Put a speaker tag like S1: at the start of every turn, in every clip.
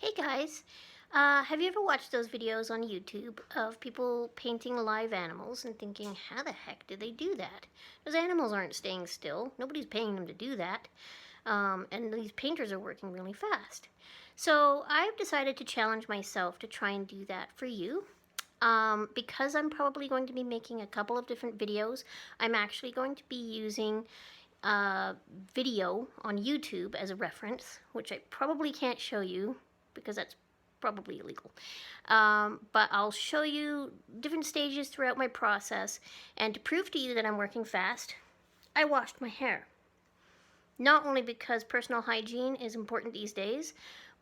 S1: Hey guys, have you ever watched those videos on YouTube of people painting live animals and thinking, how the heck did they do that? Those animals aren't staying still. Nobody's paying them to do that. And these painters are working really fast. So I've decided to challenge myself to try and do that for you. Because I'm probably going to be making a couple of different videos, I'm actually going to be using video on YouTube as a reference, which I probably can't show you because that's probably illegal. But I'll show you different stages throughout my process, and to prove to you that I'm working fast, I washed my hair. Not only because personal hygiene is important these days,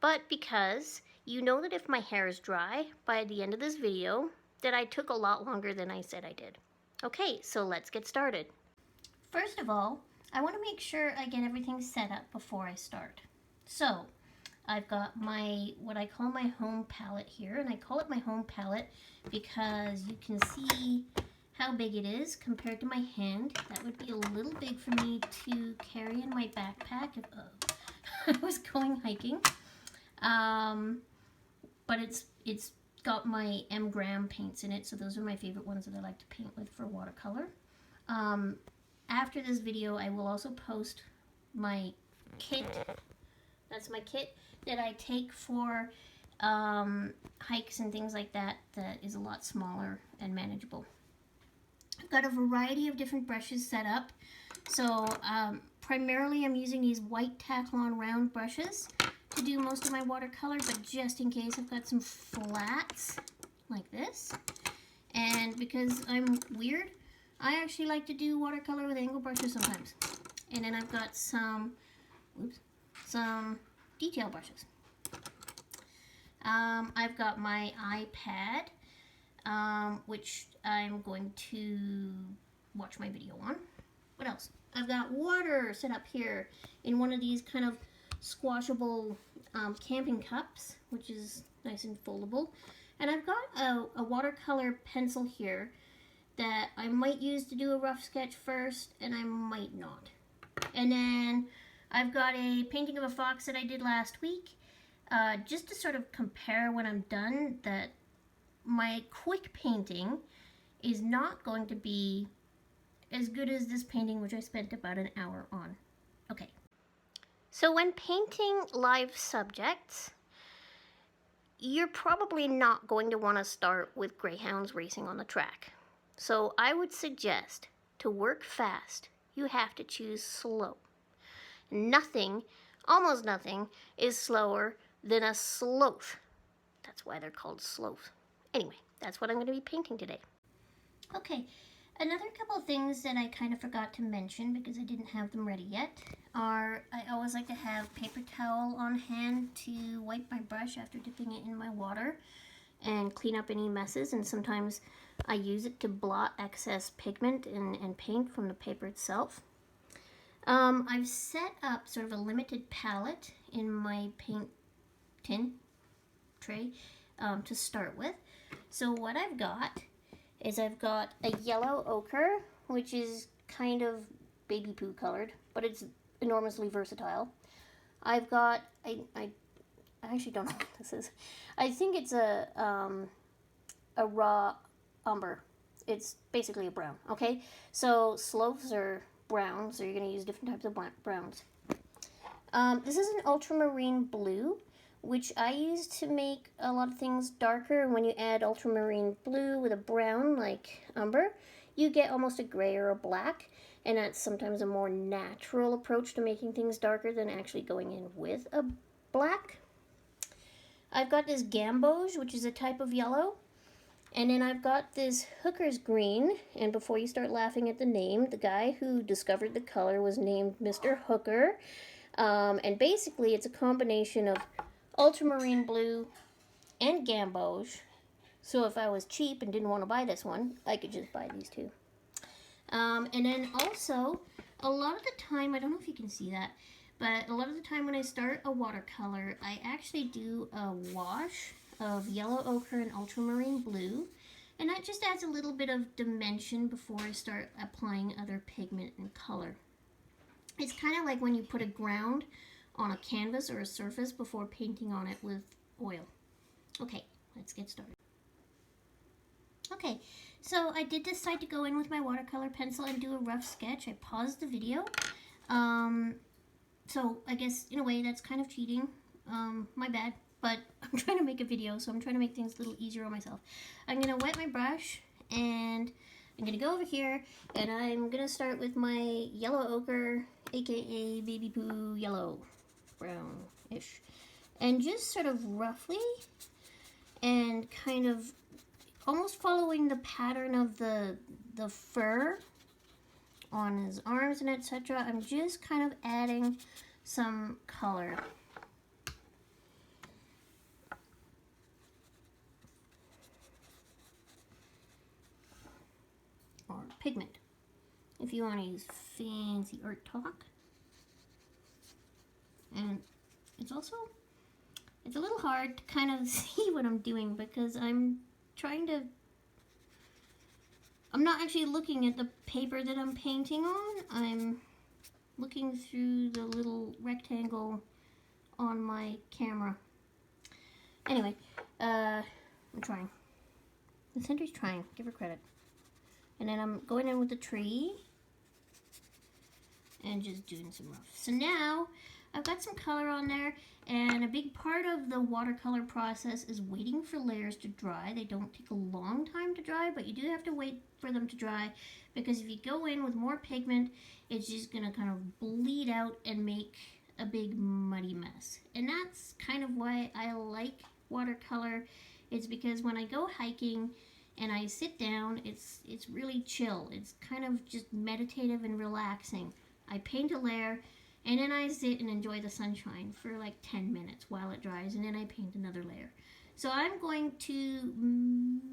S1: but because you know that if my hair is dry by the end of this video, that I took a lot longer than I said I did. Okay, so let's get started. First of all, I want to make sure I get everything set up before I start. So, I've got what I call my home palette here, and I call it my home palette because you can see how big it is compared to my hand. That would be a little big for me to carry in my backpack if I was going hiking. But it's got my M. Graham paints in it, so those are my favorite ones that I like to paint with for watercolor. After this video, I will also post my kit. That's my kit that I take for hikes and things like that, that is a lot smaller and manageable. I've got a variety of different brushes set up. So primarily I'm using these white Taklon round brushes to do most of my watercolor, but just in case I've got some flats like this. And because I'm weird, I actually like to do watercolor with angle brushes sometimes. And then I've got some detail brushes. I've got my iPad, which I'm going to watch my video on. What else? I've got water set up here in one of these kind of squashable camping cups, which is nice and foldable. And I've got a watercolor pencil here that I might use to do a rough sketch first, and I might not. And then I've got a painting of a fox that I did last week, just to sort of compare when I'm done that my quick painting is not going to be as good as this painting, which I spent about an hour on. Okay. So when painting live subjects, you're probably not going to want to start with greyhounds racing on the track. So I would suggest to work fast, you have to choose slow. Nothing, almost nothing, is slower than a sloth. That's why they're called sloth. Anyway, that's what I'm going to be painting today. Okay, another couple of things that I kind of forgot to mention because I didn't have them ready yet are I always like to have paper towel on hand to wipe my brush after dipping it in my water and clean up any messes, and sometimes I use it to blot excess pigment and paint from the paper itself. I've set up sort of a limited palette in my paint tin tray to start with. So what I've got is I've got a yellow ochre, which is kind of baby poo colored, but it's enormously versatile. I've got, I actually don't know what this is. I think it's a raw umber. It's basically a brown, okay? So sloths are brown, so you're going to use different types of browns. This is an ultramarine blue, which I use to make a lot of things darker. When you add ultramarine blue with a brown like umber, you get almost a gray or a black, and that's sometimes a more natural approach to making things darker than actually going in with a black. I've got this gamboge, which is a type of yellow. And then I've got this hooker's green, and before you start laughing at the name, the guy who discovered the color was named Mr. Hooker. And basically it's a combination of ultramarine blue and gamboge. So if I was cheap and didn't want to buy this one, I could just buy these two. And then also, a lot of the time, I don't know if you can see that, but a lot of the time when I start a watercolor, I actually do a wash of yellow ochre and ultramarine blue, and that just adds a little bit of dimension before I start applying other pigment and color. It's kind of like when you put a ground on a canvas or a surface before painting on it with oil. Okay, let's get started. Okay, so I did decide to go in with my watercolor pencil and do a rough sketch. I paused the video. So I guess in a way that's kind of cheating. My bad, but I'm trying to make a video, so I'm trying to make things a little easier on myself. I'm gonna wet my brush and I'm gonna go over here and I'm gonna start with my yellow ochre, aka baby poo yellow, brownish, and just sort of roughly and kind of almost following the pattern of the fur on his arms and etc. I'm just kind of adding some color. Or pigment, if you want to use fancy art talk. And it's a little hard to kind of see what I'm doing because I'm not actually looking at the paper that I'm painting on. I'm looking through the little rectangle on my camera. Anyway, I'm trying. The center's trying. Give her credit. And then I'm going in with the tree and just doing some rough. So now I've got some color on there, and a big part of the watercolor process is waiting for layers to dry. They don't take a long time to dry, but you do have to wait for them to dry because if you go in with more pigment, it's just gonna kind of bleed out and make a big muddy mess. And that's kind of why I like watercolor. It's because when I go hiking and I sit down, it's really chill. It's kind of just meditative and relaxing. I paint a layer and then I sit and enjoy the sunshine for like 10 minutes while it dries, and then I paint another layer. So I'm going to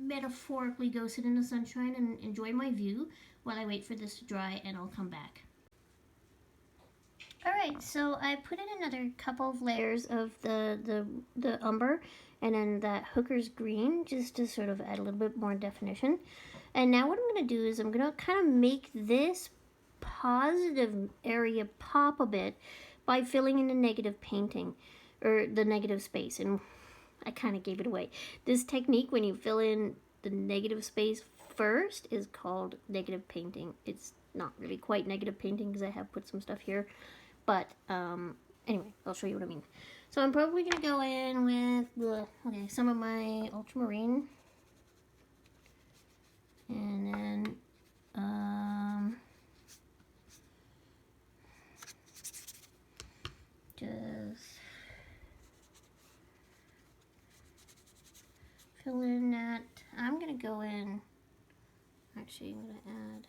S1: metaphorically go sit in the sunshine and enjoy my view while I wait for this to dry, and I'll come back. Alright, so I put in another couple of layers of the umber and then that hooker's green just to sort of add a little bit more definition. And now what I'm going to do is I'm going to kind of make this positive area pop a bit by filling in the negative painting, or the negative space, and I kind of gave it away. This technique, when you fill in the negative space first, is called negative painting. It's not really quite negative painting because I have put some stuff here, but anyway, I'll show you what I mean. So I'm probably going to go in with some of my ultramarine, and then just fill in that. I'm going to go in, actually I'm going to add,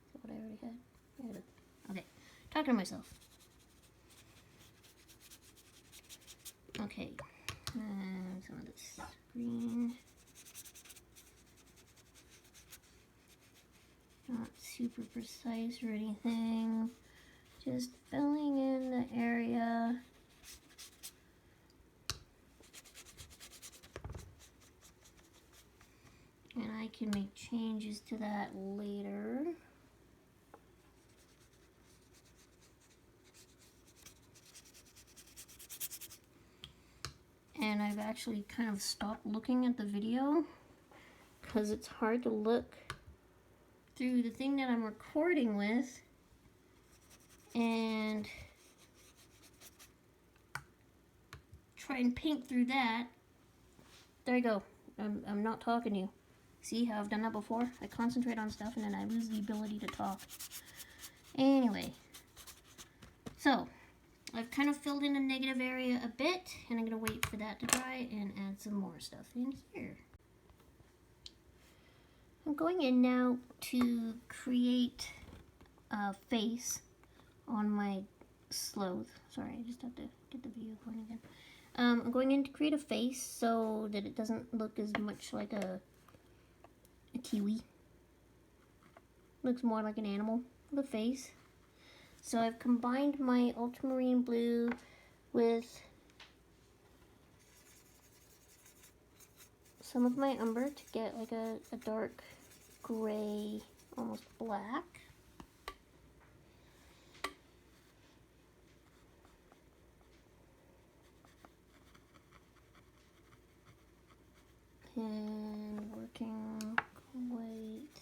S1: is that what I already had? Okay, talking to myself. Okay, and some of this green. Not super precise or anything. Just filling in the area. And I can make changes to that later. And I've actually kind of stopped looking at the video because it's hard to look through the thing that I'm recording with and try and paint through that. There you go. I'm not talking to you. See how I've done that before? I concentrate on stuff and then I lose the ability to talk. Anyway, so I've kind of filled in the negative area a bit, and I'm going to wait for that to dry and add some more stuff in here. I'm going in now to create a face on my sloth. Sorry, I just have to get the video going again. I'm going in to create a face so that it doesn't look as much like a kiwi. Looks more like an animal with a face. So I've combined my ultramarine blue with some of my umber to get like a dark gray, almost black. and working quite.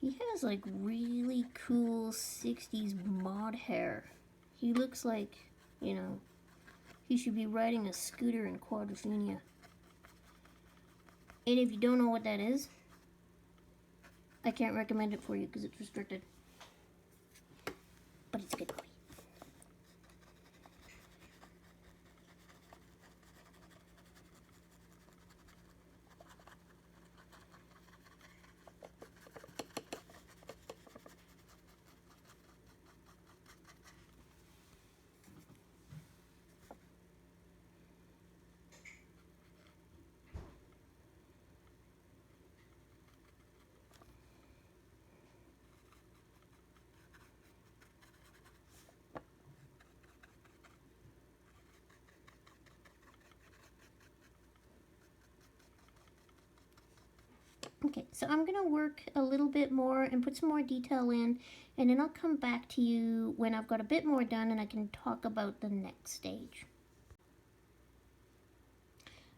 S1: He has like really cool 60s mod hair. He looks like, you know, he should be riding a scooter in Quadrophenia. And if you don't know what that is, I can't recommend it for you because it's restricted. But it's a good movie. Okay, so I'm going to work a little bit more and put some more detail in, and then I'll come back to you when I've got a bit more done and I can talk about the next stage.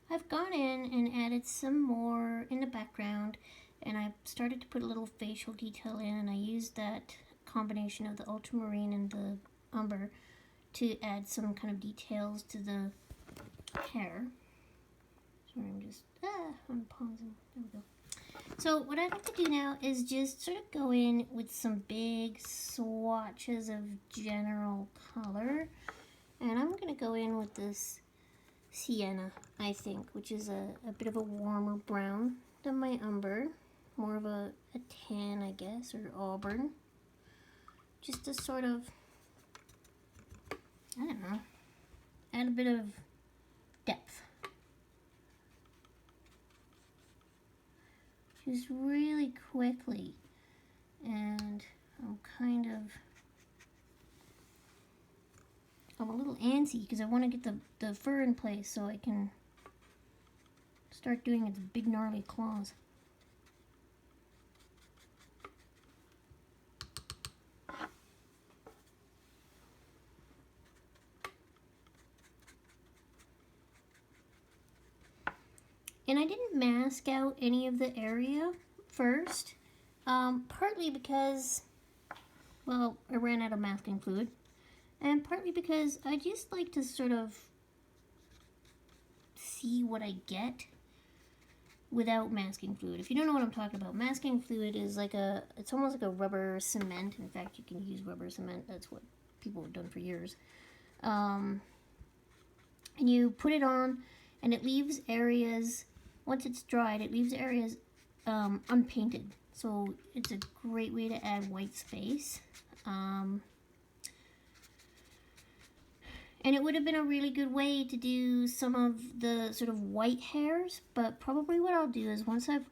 S1: I've gone in and added some more in the background, and I started to put a little facial detail in, and I used that combination of the ultramarine and the umber to add some kind of details to the hair. Sorry, I'm just, I'm pausing. There we go. So what I'd like to do now is just sort of go in with some big swatches of general color. And I'm going to go in with this sienna, I think, which is a bit of a warmer brown than my umber. More of a tan, I guess, or auburn. Just to sort of, I don't know, add a bit of depth. Just really quickly, and I'm a little antsy because I want to get the fur in place so I can start doing its big gnarly claws. And I didn't mask out any of the area first, partly because, well, I ran out of masking fluid, and partly because I just like to sort of see what I get without masking fluid. If you don't know what I'm talking about, masking fluid is like it's almost like a rubber cement. In fact, you can use rubber cement. That's what people have done for years. And you put it on, and it leaves areas. Once it's dried, it leaves areas unpainted. So it's a great way to add white space. And it would have been a really good way to do some of the sort of white hairs, but probably what I'll do is once I've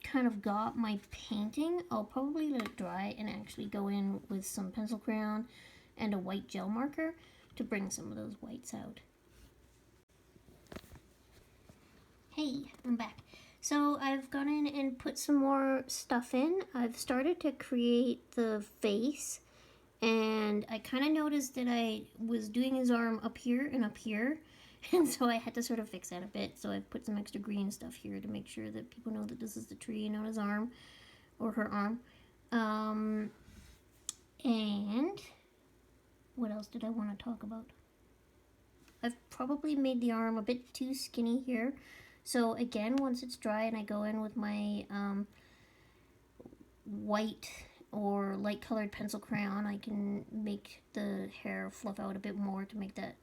S1: kind of got my painting, I'll probably let it dry and actually go in with some pencil crayon and a white gel marker to bring some of those whites out. Hey, I'm back. So I've gone in and put some more stuff in. I've started to create the face, and I kind of noticed that I was doing his arm up here, and so I had to sort of fix that a bit. So I've put some extra green stuff here to make sure that people know that this is the tree and not his arm, or her arm. And what else did I want to talk about? I've probably made the arm a bit too skinny here. So again, once it's dry and I go in with my white or light colored pencil crayon, I can make the hair fluff out a bit more to make that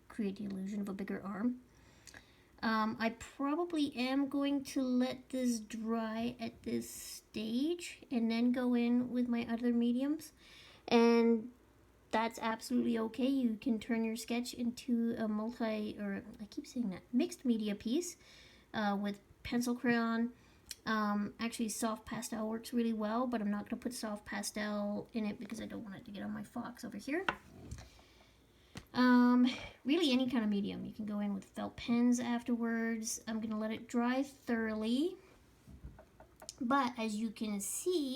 S1: create the illusion of a bigger arm. I probably am going to let this dry at this stage and then go in with my other mediums, and that's absolutely okay. You can turn your sketch into a mixed media piece with pencil crayon. Actually, soft pastel works really well, but I'm not going to put soft pastel in it because I don't want it to get on my fox over here. Really any kind of medium. You can go in with felt pens afterwards. I'm going to let it dry thoroughly. But as you can see,